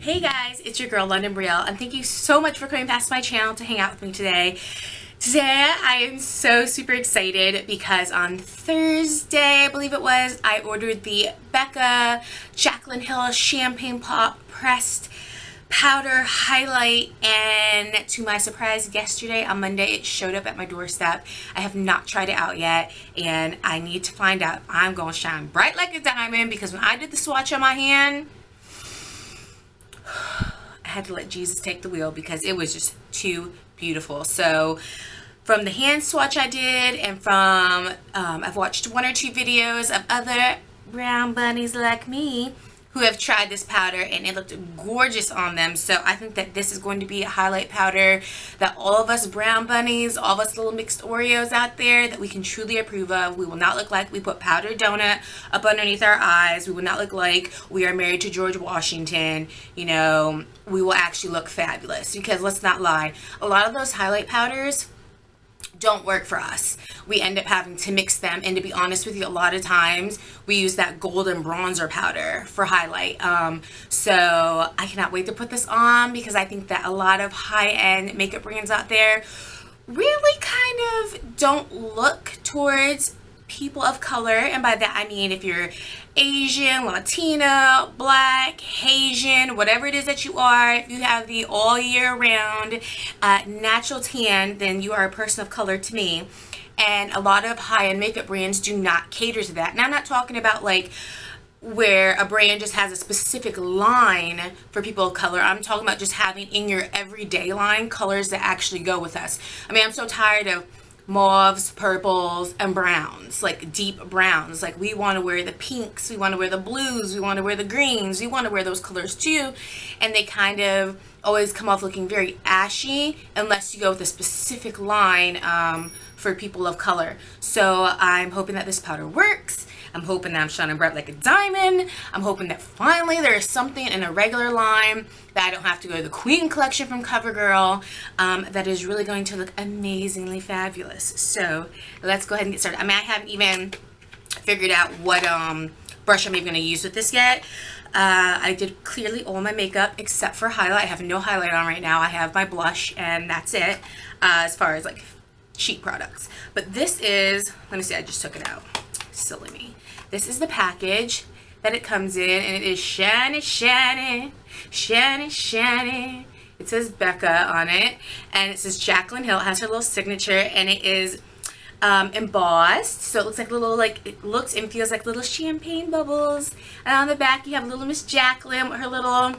Hey guys, it's your girl London Brielle, and thank you so much for coming past my channel to hang out with me today. Today I am so super excited because on Thursday, I believe it was, I ordered the Becca Jaclyn Hill Champagne Pop Pressed Powder Highlight, and to my surprise yesterday on Monday it showed up at my doorstep. I have not tried it out yet, and I need to find out if I'm going to shine bright like a diamond, because when I did the swatch on my hand, I had to let Jesus take the wheel because it was just too beautiful. So from the hand swatch I did, and from I've watched one or two videos of other brown bunnies like me who have tried this powder, and it looked gorgeous on them. So I think that this is going to be a highlight powder that all of us brown bunnies, all of us little mixed Oreos out there, that we can truly approve of. We will not look like we put powdered donut up underneath our eyes. We will not look like we are married to George Washington. You know, we will actually look fabulous, because let's not lie, a lot of those highlight powders don't work for us. We end up having to mix them, and to be honest with you, a lot of times we use that golden bronzer powder for highlight. So I cannot wait to put this on, because I think that a lot of high-end makeup brands out there really kind of don't look towards people of color, and by that I mean if you're Asian, Latina, Black, Haitian, whatever it is that you are, if you have the all year round natural tan, then you are a person of color to me. And a lot of high-end makeup brands do not cater to that. Now, I'm not talking about like where a brand just has a specific line for people of color. I'm talking about just having in your everyday line colors that actually go with us. I mean, I'm so tired of mauves, purples, and browns, like deep browns. Like, we want to wear the pinks, we want to wear the blues, we want to wear the greens, we want to wear those colors too, and they kind of always come off looking very ashy unless you go with a specific line for people of color. So I'm hoping that this powder works. I'm hoping that I'm shining bright like a diamond. I'm hoping that finally there is something in a regular line that I don't have to go to the Queen collection from CoverGirl that is really going to look amazingly fabulous. So let's go ahead and get started. I mean, I haven't even figured out what brush I'm even going to use with this yet. I did clearly all my makeup except for highlight. I have no highlight on right now. I have my blush, and that's it as far as like cheap products. But this is, let me see, I just took it out. Silly me. This is the package that it comes in, and it is shiny, shiny, shiny, shiny. It says Becca on it, and it says Jaclyn Hill. It has her little signature, and it is embossed, so it looks like little, like, it looks and feels like little champagne bubbles. And on the back you have little Miss Jaclyn with her little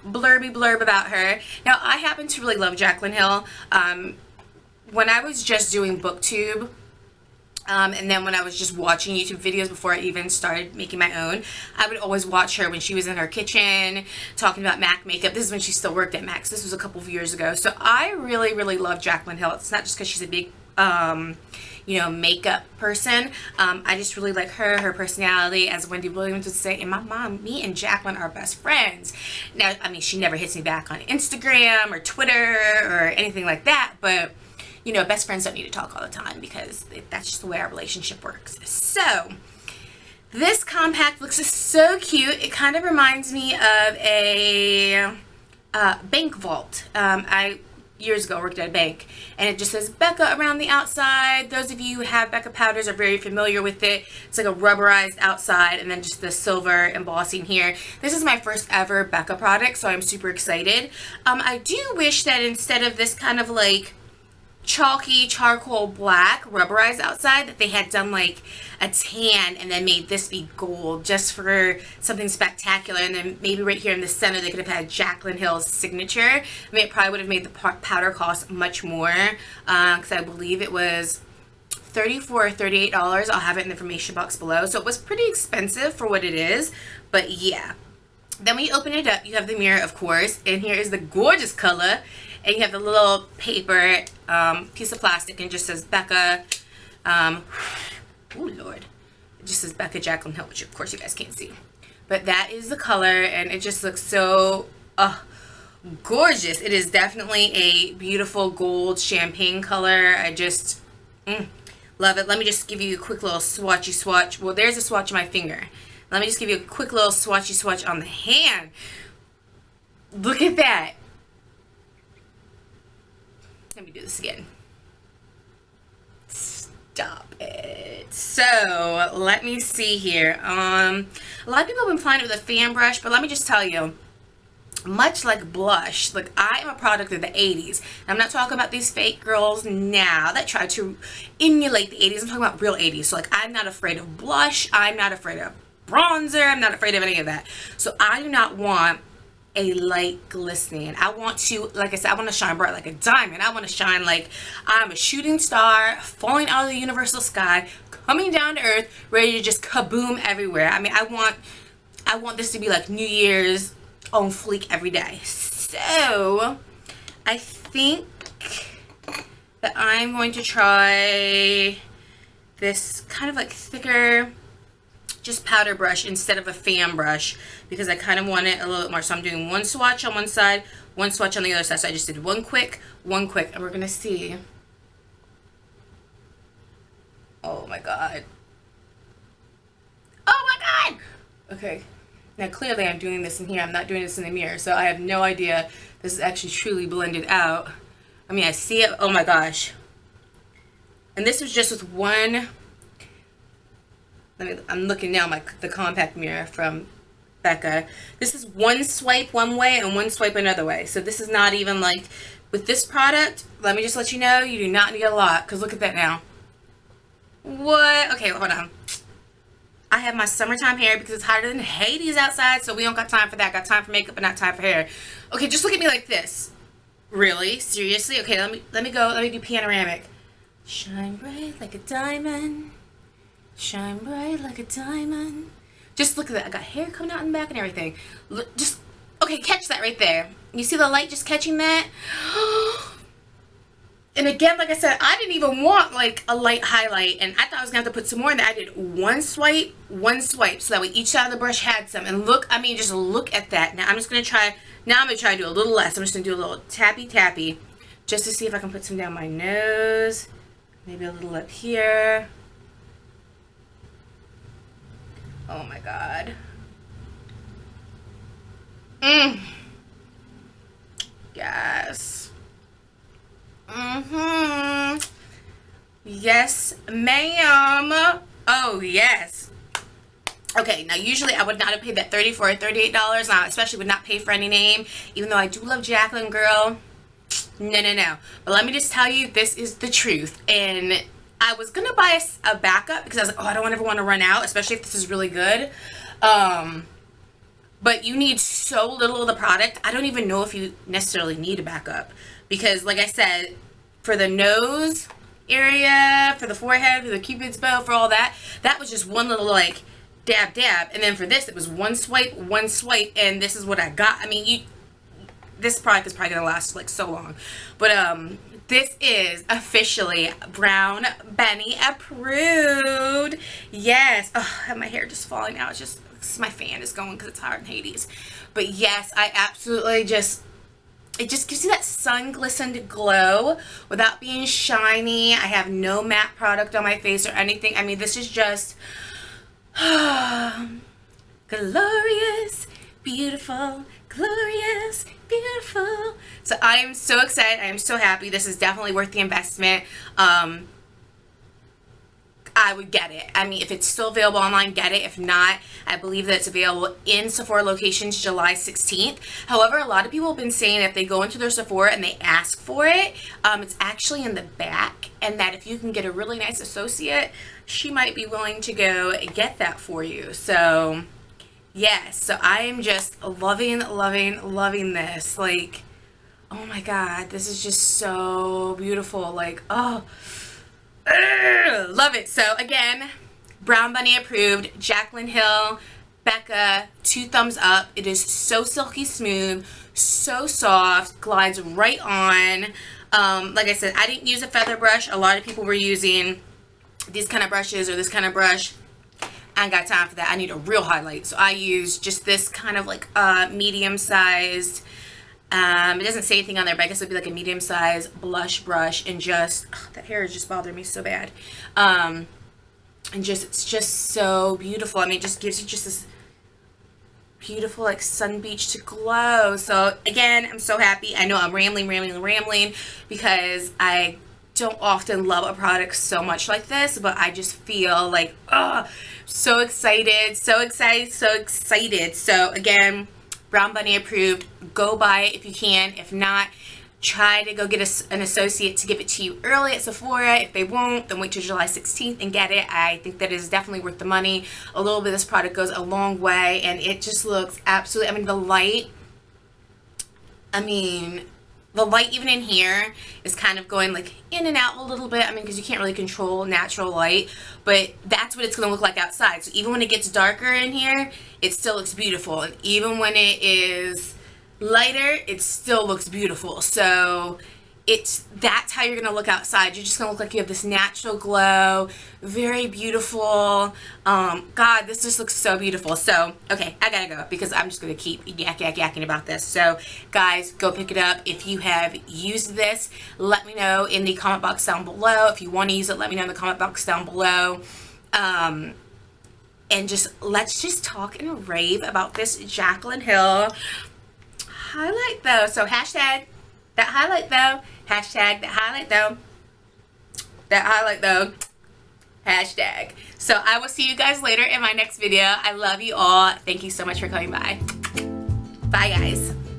blurb about her. Now, I happen to really love Jaclyn Hill. When I was just doing BookTube, and then when I was just watching YouTube videos before I even started making my own, I would always watch her when she was in her kitchen talking about MAC makeup. This is when she still worked at MAC's. This was a couple of years ago. So I really, really love Jaclyn Hill. It's not just because she's a big, you know, makeup person. I just really like her personality. As Wendy Williams would say, and my mom, me and Jaclyn are best friends. Now, I mean, she never hits me back on Instagram or Twitter or anything like that, but you know, best friends don't need to talk all the time, because that's just the way our relationship works. So this compact looks so cute. It kind of reminds me of a bank vault. I years ago worked at a bank, and it just says Becca around the outside. Those of you who have Becca powders are very familiar with it. It's like a rubberized outside, and then just the silver embossing here. This is my first ever Becca product, so I'm super excited. I do wish that instead of this kind of like chalky charcoal black rubberized outside, that they had done like a tan and then made this be gold, just for something spectacular. And then maybe right here in the center they could have had Jaclyn Hill's signature. I mean, it probably would have made the powder cost much more, because I believe it was $34 or $38. I'll have it in the information box below. So it was pretty expensive for what it is, but yeah. Then when you open it up, you have the mirror, of course, and here is the gorgeous color. And you have the little paper piece of plastic, and it just says Becca. Oh Lord, it just says Becca Jaclyn Hill, which of course you guys can't see. But that is the color, and it just looks so gorgeous. It is definitely a beautiful gold champagne color. I just love it. Let me just give you a quick little swatchy swatch. Well, there's a swatch on my finger. Let me just give you a quick little swatchy swatch on the hand. Look at that. Let me do this again. Stop it. So let me see here. A lot of people have been applying it with a fan brush, but let me just tell you, much like blush, like I am a product of the 80s. I'm not talking about these fake girls now that try to emulate the 80s. I'm talking about real 80s. So like, I'm not afraid of blush. I'm not afraid of bronzer. I'm not afraid of any of that. So I do not want a light glistening. I want to, like I said, I want to shine bright like a diamond. I want to shine like I'm a shooting star falling out of the universal sky, coming down to earth, ready to just kaboom everywhere. I mean, I want this to be like New Year's on fleek every day. So I think that I'm going to try this kind of like thicker just powder brush instead of a fan brush, because I kind of want it a little bit more. So I'm doing one swatch on one side, one swatch on the other side. So I just did one quick, and we're gonna see. Oh my god. Oh my god. Okay, now clearly I'm doing this in here. I'm not doing this in the mirror, so I have no idea this is actually truly blended out. I mean, I see it. Oh my gosh. And this was just with one. I'm looking now the compact mirror from Becca. This is one swipe one way and one swipe another way. So this is not even like, with this product, let me just let you know, you do not need a lot, because look at that now. What? Okay, hold on. I have my summertime hair because it's hotter than Hades outside, so we don't got time for that. Got time for makeup but not time for hair. Okay, just look at me like this. Really? Seriously? Okay, let me go. Let me do panoramic. Shine bright like a diamond. Shine bright like a diamond. Just look at that. I got hair coming out in the back and everything. Look, just, okay, catch that right there. You see the light just catching that? And again, like I said, I didn't even want like a light highlight, and I thought I was gonna have to put some more in there. I did one swipe, so that way each side of the brush had some. And look, I mean, just look at that. Now I'm gonna try to do a little less. I'm just gonna do a little tappy, just to see if I can put some down my nose. Maybe a little up here. Oh my god. Yes. Yes, ma'am. Oh, yes. Okay, now usually I would not have paid that $34 or $38. Now, I especially would not pay for any name, even though I do love Jaclyn, girl. No. But let me just tell you, this is the truth. And I was gonna buy a backup because I was like, oh, I don't ever want to run out, especially if this is really good. But you need so little of the product. I don't even know if you necessarily need a backup, because like I said, for the nose area, for the forehead, for the cupid's bow, for all that, that was just one little like dab, and then for this it was one swipe, and this is what I got. I mean, this product is probably gonna last like so long, but this is officially Brown Benny approved. Yes. Oh, my hair just falling out. It's just, my fan is going because it's hot in Hades. But yes, I absolutely just, it just gives you that sun glistened glow without being shiny. I have no matte product on my face or anything. I mean, this is just glorious, beautiful, glorious, beautiful. So I am so excited. I am so happy. This is definitely worth the investment. I would get it. I mean, if it's still available online, get it. If not, I believe that it's available in Sephora locations July 16th. However, a lot of people have been saying if they go into their Sephora and they ask for it, it's actually in the back, and that if you can get a really nice associate, she might be willing to go get that for you. So yes, so I am just loving this. Like, oh my god, this is just so beautiful. Like, oh, love it. So again, Brown Bunny approved, Jaclyn Hill Becca, 2 thumbs up. It is so silky smooth, so soft, glides right on. Like I said, I didn't use a feather brush. A lot of people were using these kind of brushes or this kind of brush. I ain't got time for that. I need a real highlight. So I use just this kind of like medium sized, it doesn't say anything on there, but I guess it would be like a medium sized blush brush, and just, that hair is just bothering me so bad. And just, it's just so beautiful. I mean, it just gives you just this beautiful like sun beach to glow. So again, I'm so happy. I know I'm rambling because I don't often love a product so much like this, but I just feel like, oh, so excited. So again, Brown Bunny approved. Go buy it if you can. If not, try to go get an associate to give it to you early at Sephora. If they won't, then wait till July 16th and get it. I think that is definitely worth the money. A little bit of this product goes a long way, and it just looks absolutely, I mean, the light even in here is kind of going like in and out a little bit. I mean, because you can't really control natural light, but that's what it's going to look like outside. So even when it gets darker in here, it still looks beautiful. And even when it is lighter, it still looks beautiful. So that's how you're gonna look outside. You're just gonna look like you have this natural glow, very beautiful. God, this just looks so beautiful. So okay, I gotta go because I'm just gonna keep yakking about this. So guys, go pick it up. If you have used this, let me know in the comment box down below. If you want to use it, let me know in the comment box down below. And let's just talk and rave about this Jaclyn Hill highlight though. So hashtag that highlight though. Hashtag that highlight though. That highlight though. Hashtag. So I will see you guys later in my next video. I love you all. Thank you so much for coming by. Bye guys.